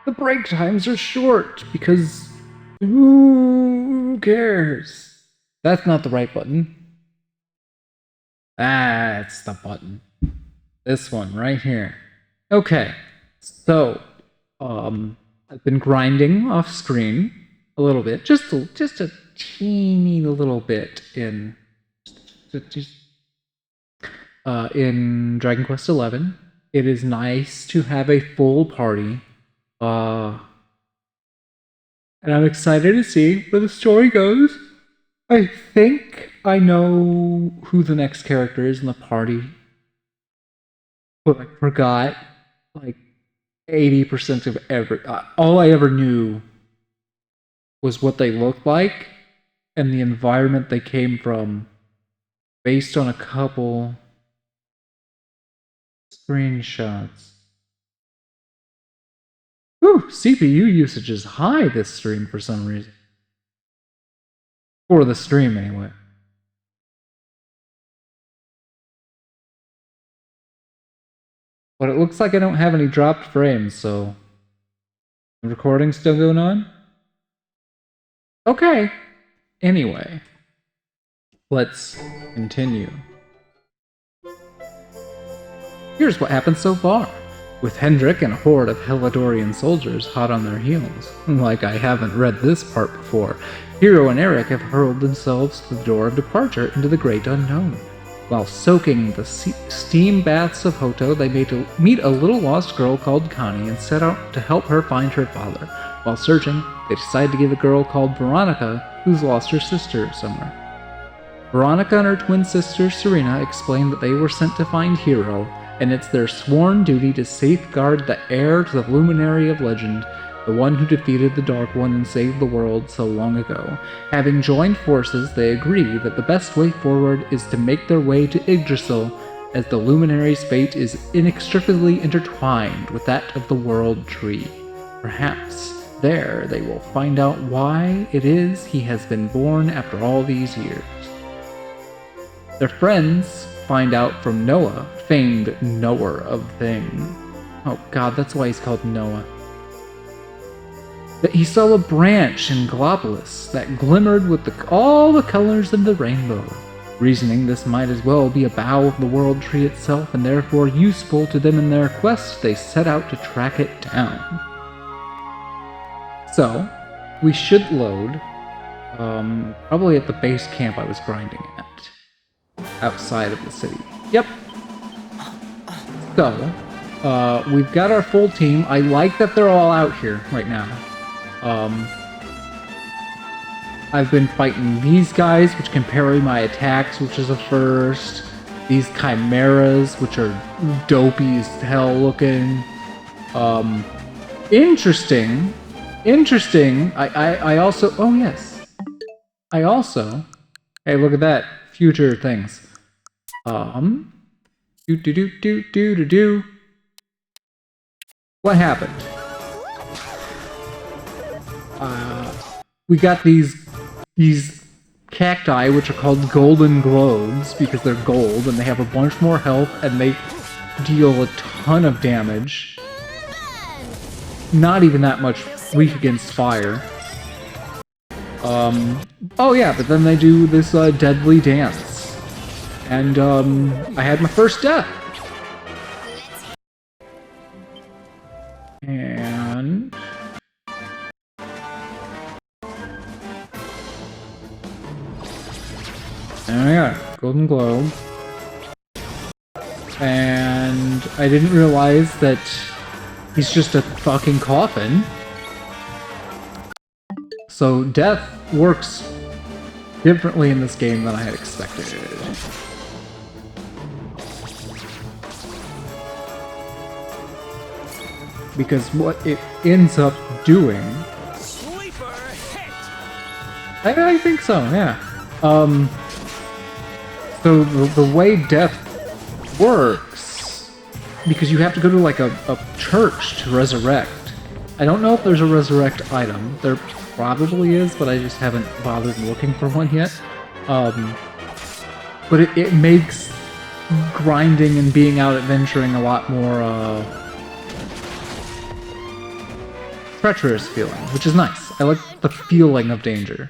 The break times are short because who cares? That's not the right button. That's the button. This one right here. Okay, so I've been grinding off screen a little bit, just a teeny little bit in in Dragon Quest XI. It is nice to have a full party, and I'm excited to see where the story goes. I think I know who the next character is in the party, but I forgot like 80% of all I ever knew was what they looked like and the environment they came from based on a couple screenshots. Ooh, CPU usage is high this stream for some reason. For the stream, anyway. But it looks like I don't have any dropped frames, so... The recording's still going on? Okay. Anyway. Let's continue. Here's what happened so far. With Hendrik and a horde of Heladorian soldiers hot on their heels. Like I haven't read this part before, Hero and Eric have hurled themselves to the door of departure into the great unknown. While soaking the steam baths of Hoto, they meet a little lost girl called Connie and set out to help her find her father. While searching, they decide to give a girl called Veronica, who's lost her sister somewhere. Veronica and her twin sister Serena explain that they were sent to find Hero, and it's their sworn duty to safeguard the heir to the luminary of legend, the one who defeated the Dark One and saved the world so long ago. Having joined forces, they agree that the best way forward is to make their way to Yggdrasil, as the luminary's fate is inextricably intertwined with that of the World Tree. Perhaps there they will find out why it is he has been born after all these years. Their friends find out from Noah, famed knower of things. Oh god, that's why he's called Noah. That he saw a branch in Glopolis that glimmered with all the colors of the rainbow. Reasoning this might as well be a bough of the World Tree itself and therefore useful to them in their quest, they set out to track it down. So, we should load, probably at the base camp I was grinding at, outside of the city. Yep. So, we've got our full team. I like that they're all out here right now. I've been fighting these guys, which can parry my attacks, which is a first. These chimeras, which are dopey as hell looking. Interesting. I also, oh yes. I also, hey, look at that. Future things. What happened? We got these cacti, which are called golden globes, because they're gold, and they have a bunch more health, and they deal a ton of damage. Not even that much weak against fire. Oh yeah, but then they do this deadly dance. And I had my first death. And there we go, Golden Globe. And I didn't realize that he's just a fucking coffin. So death works differently in this game than I had expected. Because what it ends up doing... I think so, yeah. So the way death works, because you have to go to like a church to resurrect. I don't know if there's a resurrect item. There probably is, but I just haven't bothered looking for one yet. But it makes grinding and being out adventuring a lot more treacherous feeling, which is nice. I like the feeling of danger.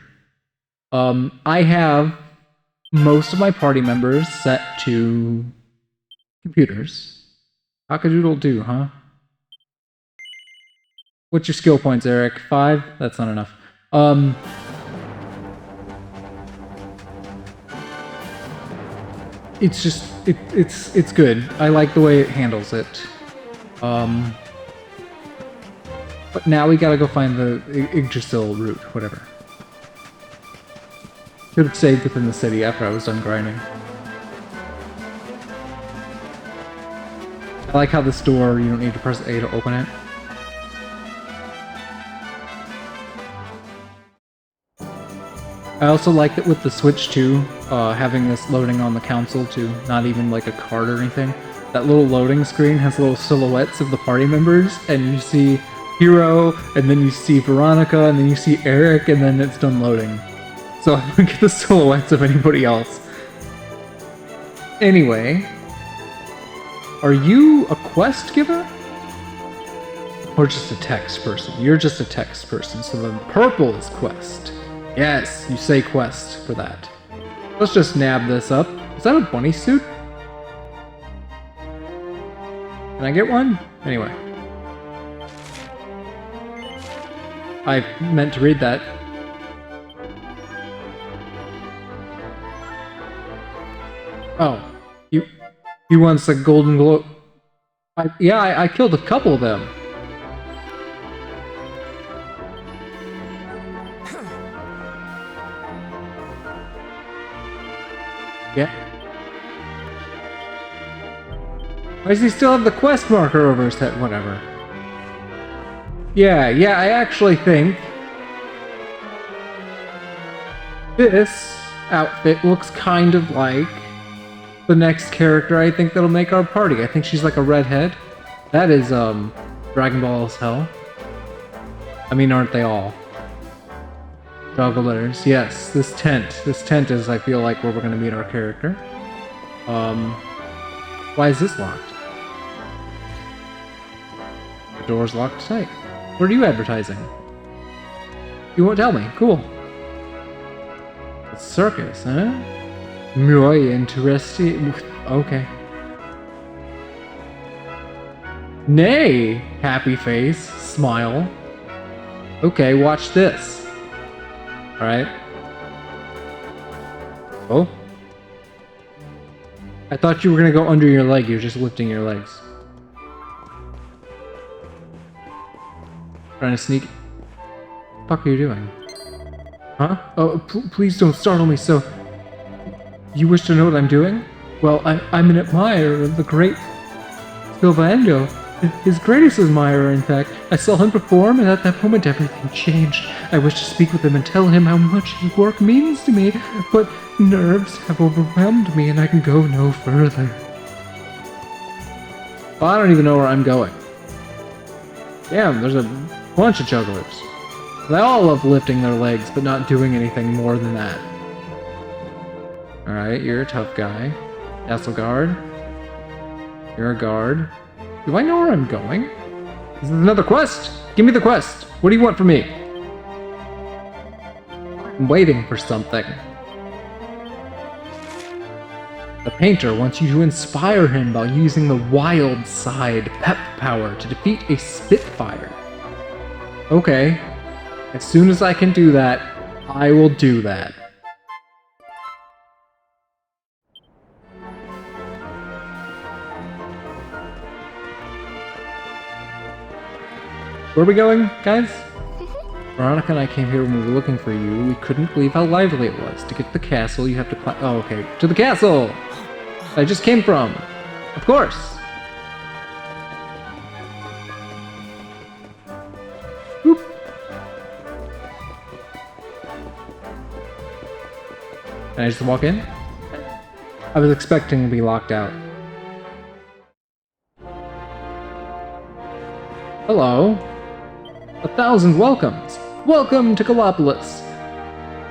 I have most of my party members set to computers. Cock-a-doodle-doo, huh? What's your skill points, Eric? 5? That's not enough. It's just it's good. I like the way it handles it. But now we gotta go find the Yggdrasil route, whatever. Could have stayed within the city after I was done grinding. I like how this door, you don't need to press A to open it. I also like that with the Switch too, having this loading on the console too, not even like a card or anything. That little loading screen has little silhouettes of the party members, and you see Hero, and then you see Veronica, and then you see Eric, and then it's done loading. So I don't get the silhouettes of anybody else. Anyway, are you a quest giver? Or just a text person? You're just a text person, so the purple is quest. Yes, you say quest for that. Let's just nab this up. Is that a bunny suit? Can I get one? Anyway. I meant to read that. Oh. He wants a golden glow. I killed a couple of them. Yeah. Why does he still have the quest marker over his head? Whatever. Yeah, I actually think this outfit looks kind of like the next character I think that'll make our party. I think she's like a redhead. That is, Dragon Ball as hell. I mean, aren't they all? Jugglers, yes. This tent is, I feel like, where we're gonna meet our character. Why is this locked? The door's locked tight. What are you advertising? You won't tell me. Cool. The circus, huh? Muy interesting. Okay. Nay! Happy face. Smile. Okay, watch this. Alright. Oh? I thought you were gonna go under your leg. You're just lifting your legs. Trying to sneak. What the fuck are you doing? Huh? Oh, please don't startle me so. You wish to know what I'm doing? Well, I'm an admirer of the great Silvando. His greatest admirer, in fact. I saw him perform, and at that moment everything changed. I wish to speak with him and tell him how much his work means to me, but nerves have overwhelmed me and I can go no further. Well, I don't even know where I'm going. Damn, there's a bunch of jugglers. They all love lifting their legs, but not doing anything more than that. Alright, you're a tough guy. Castle guard. You're a guard. Do I know where I'm going? This is another quest! Give me the quest! What do you want from me? I'm waiting for something. The painter wants you to inspire him by using the wild side pep power to defeat a Spitfire. Okay. As soon as I can do that, I will do that. Where are we going, guys? Veronica and I came here when we were looking for you. We couldn't believe how lively it was. To get to the castle, you have to climb. Oh, okay. To the castle! I just came from. Of course. Boop. Can I just walk in? I was expecting to be locked out. Hello. 1,000 welcomes! Welcome to Gallopolis!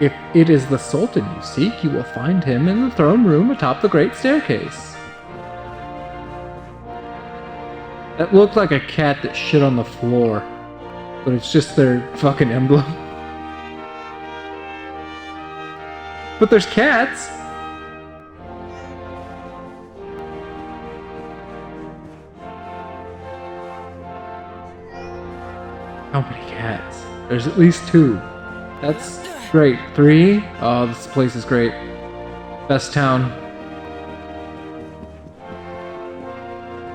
If it is the Sultan you seek, you will find him in the throne room atop the Great Staircase. That looked like a cat that shit on the floor. But it's just their fucking emblem. But there's cats! How many cats? There's at least 2. That's great. 3? Oh, this place is great. Best town.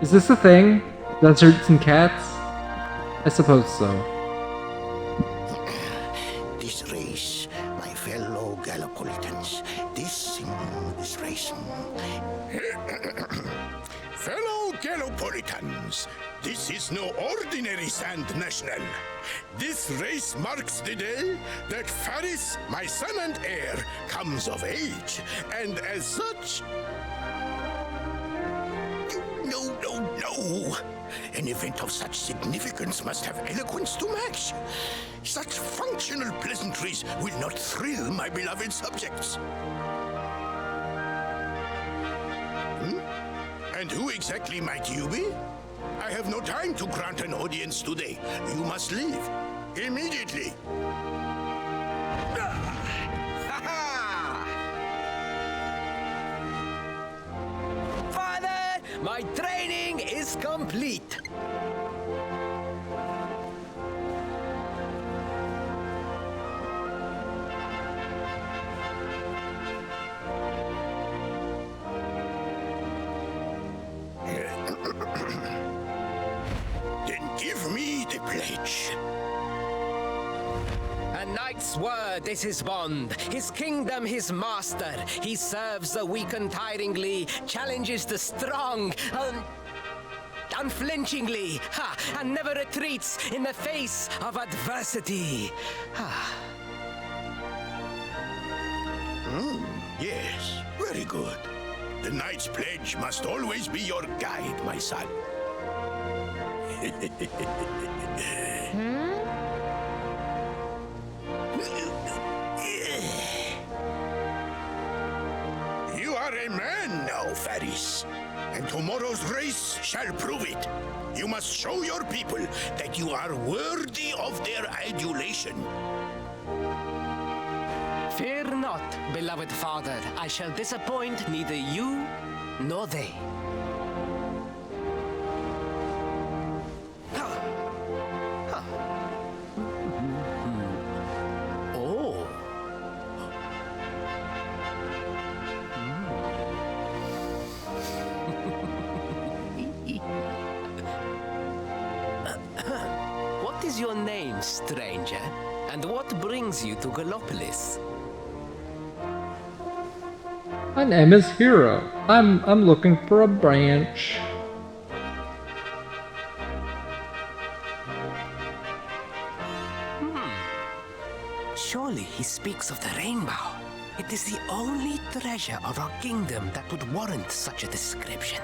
Is this a thing? Deserts and cats? I suppose so. This race, my fellow Gallipolitans, this race. Fellow Gallipolitans, this is no ordinary Sand National. This race marks the day that Faris, my son and heir, comes of age, and as such... No. An event of such significance must have eloquence to match. Such functional pleasantries will not thrill my beloved subjects. And who exactly might you be? I have no time to grant an audience today. You must leave. Immediately. Father, my training is complete. Then give me the pledge. A knight's word is his bond, his kingdom his master. He serves the weak untiringly, challenges the strong unflinchingly, and never retreats in the face of adversity. Yes, very good. The knight's pledge must always be your guide, my son. You are a man now, Faris. And tomorrow's race shall prove it. You must show your people that you are worthy of their adulation. Fear not, beloved father. I shall disappoint neither you nor they. Oh. What is your name, stranger? And what brings you to Gallopolis? My name is Hero. I'm looking for a branch. Surely he speaks of the rainbow. It is the only treasure of our kingdom that would warrant such a description.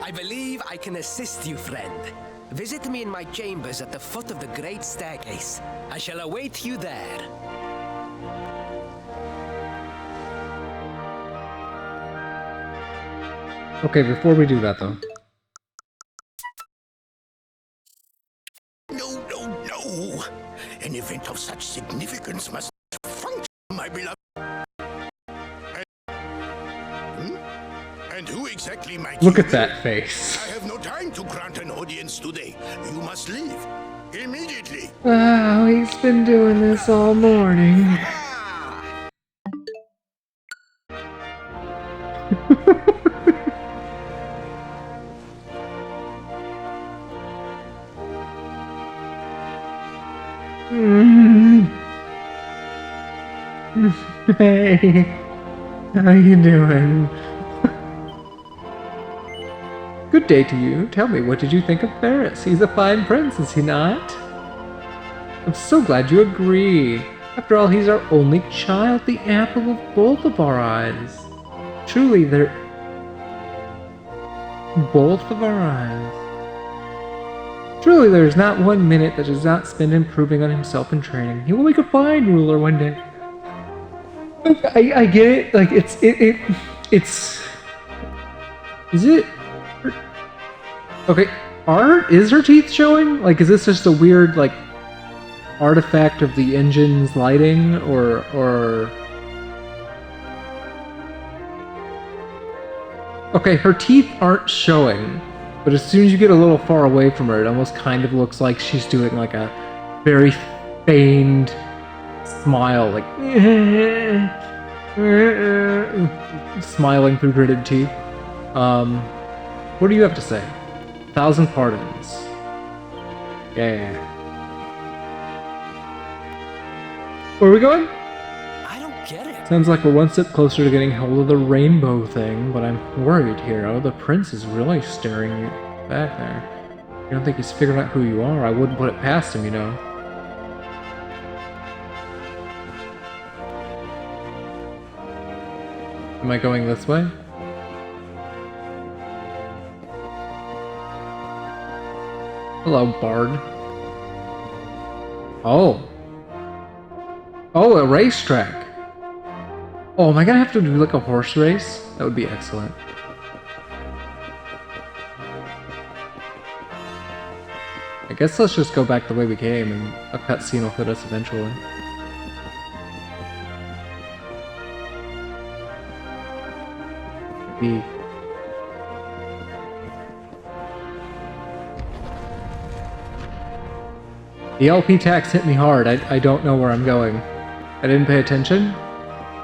I believe I can assist you, friend. Visit me in my chambers at the foot of the great staircase. I shall await you there. Okay, before we do that though. No. An event of such significance must function, my beloved. And who exactly might Look you at be? that face. I have no time to grant an audience today. You must leave. Immediately. Wow, he's been doing this all morning. Hey, how you doing? Good day to you. Tell me, what did you think of Ferris? He's a fine prince, is he not? I'm so glad you agree. After all, he's our only child, the apple of both of our eyes. Truly, they're... both of our eyes. Truly, there is not one minute that does not spend improving on himself in training. He will make a fine ruler one day. I get it. Like it's. Is it? Okay. Is her teeth showing? Like, is this just a weird, like, artifact of the engine's lighting, or... Okay, her teeth aren't showing, but as soon as you get a little far away from her, it almost kind of looks like she's doing, like, a very feigned smile, like... smiling through gritted teeth. What do you have to say? 1,000 pardons. Yeah. Where are we going? I don't get it. Sounds like we're one step closer to getting hold of the rainbow thing, but I'm worried here. Oh, the prince is really staring you back there. You don't think he's figured out who you are? I wouldn't put it past him, you know. Am I going this way? Hello, Bard. Oh. Oh, a racetrack. Oh, am I gonna have to do like a horse race? That would be excellent. I guess let's just go back the way we came and a cutscene will fit us eventually. Maybe... The LP tax hit me hard. I don't know where I'm going. I didn't pay attention?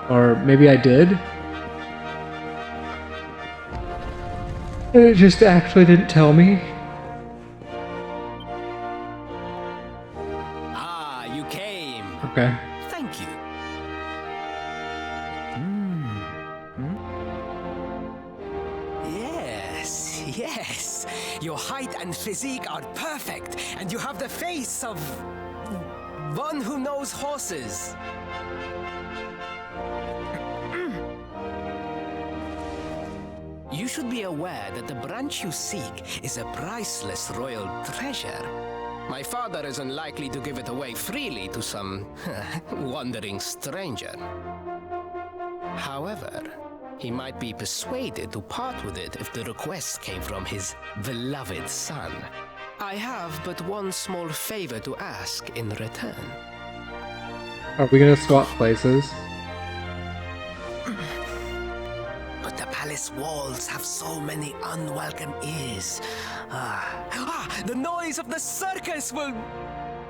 Or maybe I did? And it just actually didn't tell me? Ah, you came. Okay. Thank you. Yes, yes. Your height and physique are perfect, and you have the face of one who knows horses. You should be aware that the branch you seek is a priceless royal treasure. My father is unlikely to give it away freely to some wandering stranger. However, he might be persuaded to part with it if the request came from his beloved son. I have but one small favor to ask in return. Are we gonna swap places? But the palace walls have so many unwelcome ears. The noise of the circus will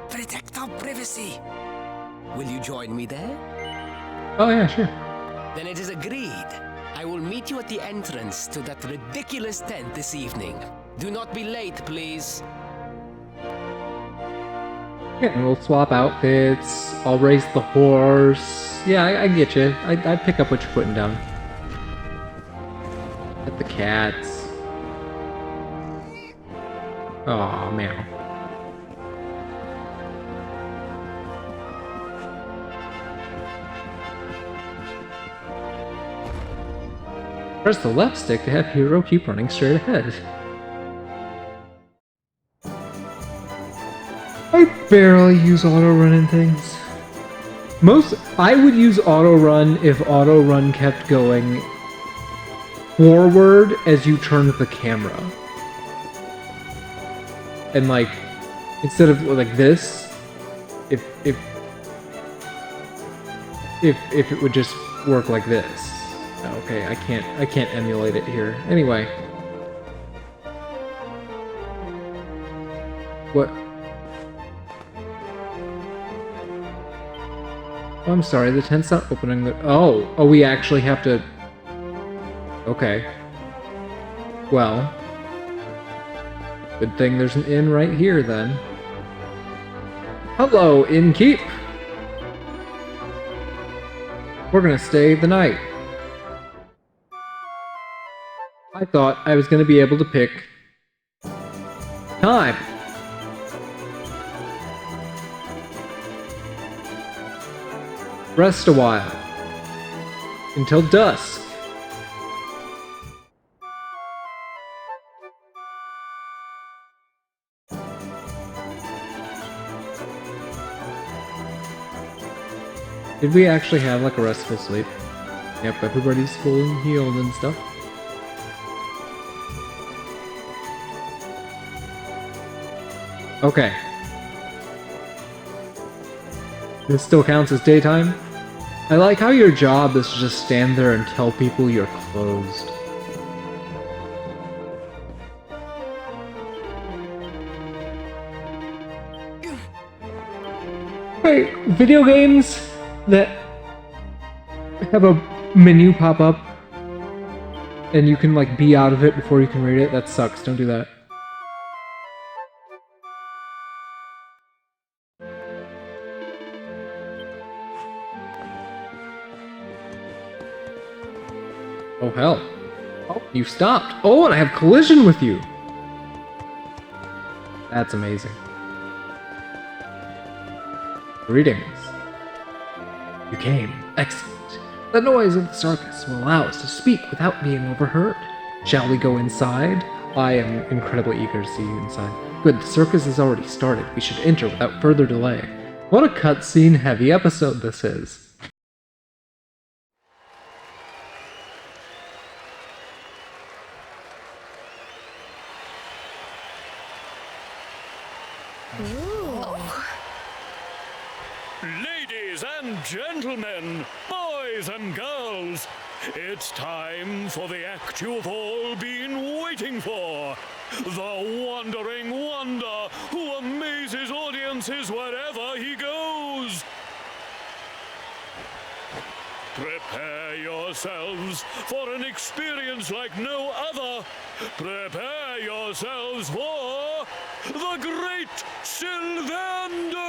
protect our privacy. Will you join me there? Oh yeah, sure. Then it is agreed. I will meet you at the entrance to that ridiculous tent this evening. Do not be late, please. Yeah, and we'll swap outfits. I'll race the horse. Yeah, I get you. I pick up what you're putting down. At the cats. Aw, meow. Press the left stick to have hero keep running straight ahead. I barely use auto run in things. I would use auto run if auto run kept going forward as you turned the camera. And like, instead of like this, if it would just work like this. Okay, I can't emulate it here. Anyway. What? Oh, I'm sorry, the tent's not opening the... Oh, we actually have to... Okay. Well. Good thing there's an inn right here, then. Hello, innkeep! We're gonna stay the night. I thought I was gonna be able to pick... time! Rest a while. Until dusk. Did we actually have like a restful sleep? Yep, everybody's full and healed and stuff. Okay. This still counts as daytime? I like how your job is to just stand there and tell people you're closed. Wait, video games that have a menu pop up and you can like be out of it before you can read it? That sucks, don't do that. Oh hell. Oh, you stopped. Oh, and I have collision with you. That's amazing. Greetings. You came. Excellent. The noise of the circus will allow us to speak without being overheard. Shall we go inside? I am incredibly eager to see you inside. Good, the circus has already started. We should enter without further delay. What a cutscene-heavy episode this is. Ladies and gentlemen, boys and girls, it's time for the act you've all been waiting for. The Wandering Wonder who amazes audiences wherever he goes. Prepare yourselves for an experience like no other. Prepare yourselves for the Great Sylvando!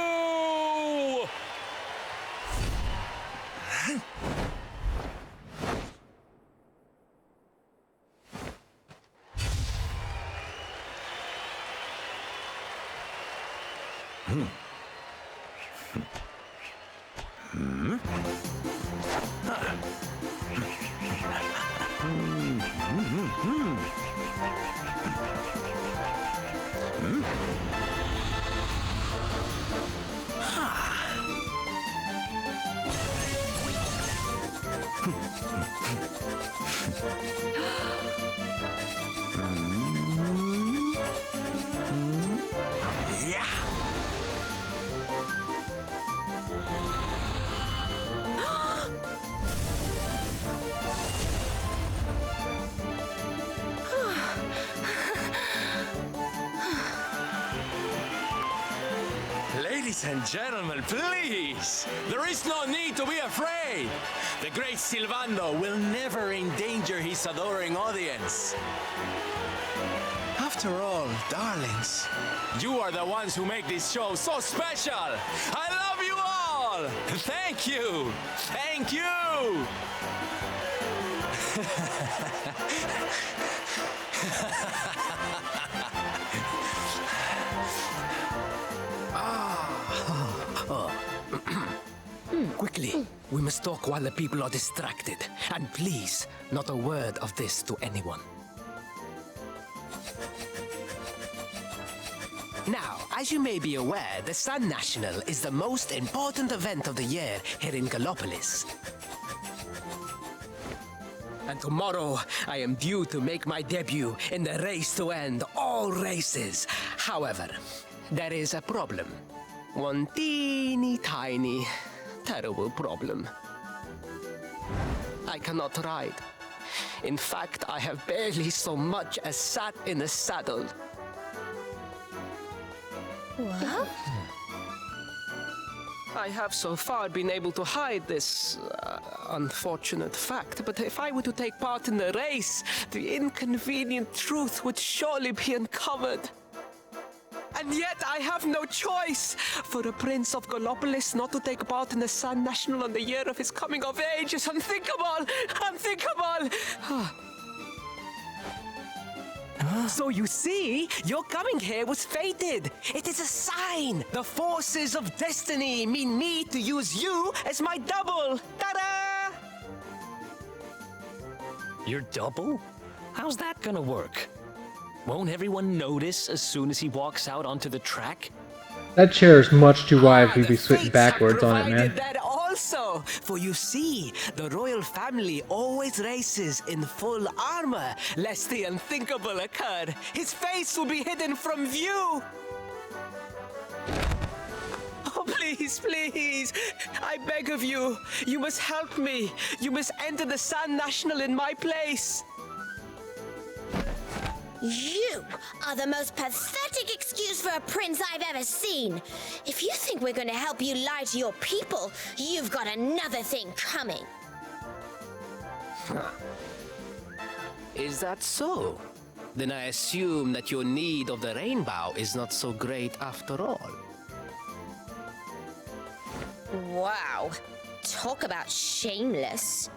Ladies and gentlemen, please! There is no need to be afraid! The great Sylvando will never endanger his adoring audience. After all, darlings, you are the ones who make this show so special! I love you all! Thank you! Thank you! Quickly, we must talk while the people are distracted. And please, not a word of this to anyone. Now, as you may be aware, the Sun National is the most important event of the year here in Gallopolis. And tomorrow, I am due to make my debut in the race to end all races. However, there is a problem. One teeny tiny, terrible problem. I cannot ride. In fact, I have barely so much as sat in a saddle. What? I have so far been able to hide this unfortunate fact, but if I were to take part in the race, the inconvenient truth would surely be uncovered. And yet I have no choice. For a prince of Gallopolis not to take part in the Sun National on the year of his coming of age is unthinkable! Unthinkable! So you see, your coming here was fated. It is a sign. The forces of destiny mean me to use you as my double. Ta-da! Your double? How's that gonna work? Won't everyone notice as soon as he walks out onto the track? That chair is much too wide if The you'd be sitting fates backwards have on it, provided man. that also. For you see, the royal family always races in full armor, lest the unthinkable occur. His face will be hidden from view. Please, please, I beg of you. You must help me. You must enter the Sand National in my place. You are the most pathetic excuse for a prince I've ever seen. If you think we're going to help you lie to your people, you've got another thing coming. Is that so? Then I assume that your need of the rainbow is not so great after all. Wow. Talk about shameless.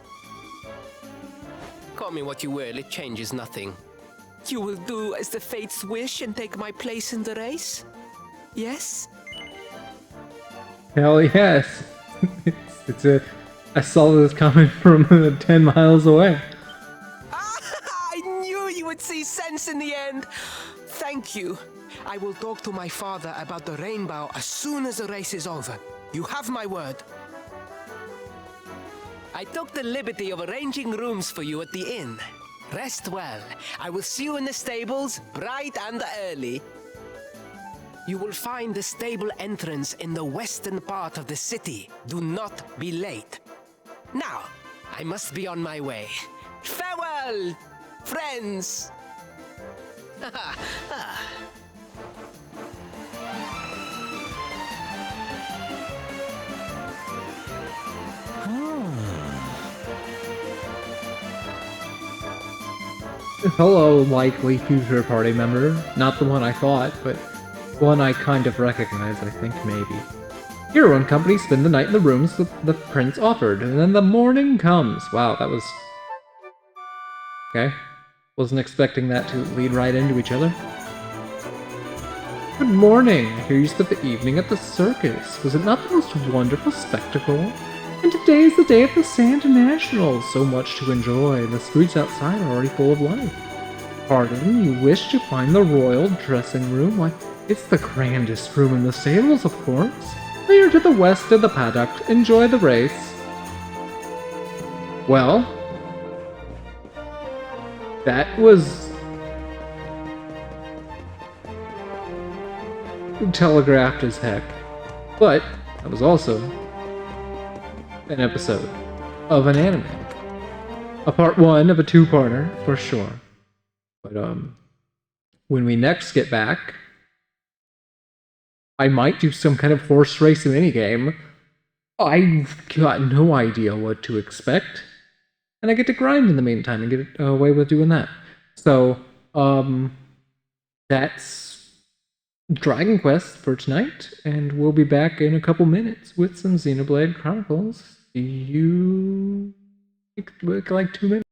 Call me what you will, it changes nothing. You will do as the fates wish and take my place in the race? Yes? Hell yes. I saw this coming from 10 miles away. I knew you would see sense in the end. Thank you. I will talk to my father about the rainbow as soon as the race is over. You have my word. I took the liberty of arranging rooms for you at the inn. Rest well. I will see you in the stables, bright and early. You will find the stable entrance in the western part of the city. Do not be late. Now, I must be on my way. Farewell, friends! Hello, likely future party member. Not the one I thought, but one I kind of recognize, I think, maybe. Hero and company spend the night in the rooms the prince offered, and then the morning comes. Wow, that was... okay. Wasn't expecting that to lead right into each other. Good morning! Here you spent the evening at the circus. Was it not the most wonderful spectacle? And today is the day of the Sand National. So much to enjoy. The streets outside are already full of life. Pardon, you wish to find the royal dressing room? Why, it's the grandest room in the stables, of course. Clear to the west of the paddock. Enjoy the race. Well, that was telegraphed as heck. But that was also an episode of an anime. A part one of a two-parter, for sure. But, when we next get back, I might do some kind of horse race minigame. I've got no idea what to expect. And I get to grind in the meantime and get away with doing that. So, that's Dragon Quest for tonight, and we'll be back in a couple minutes with some Xenoblade Chronicles. See you like 2 minutes.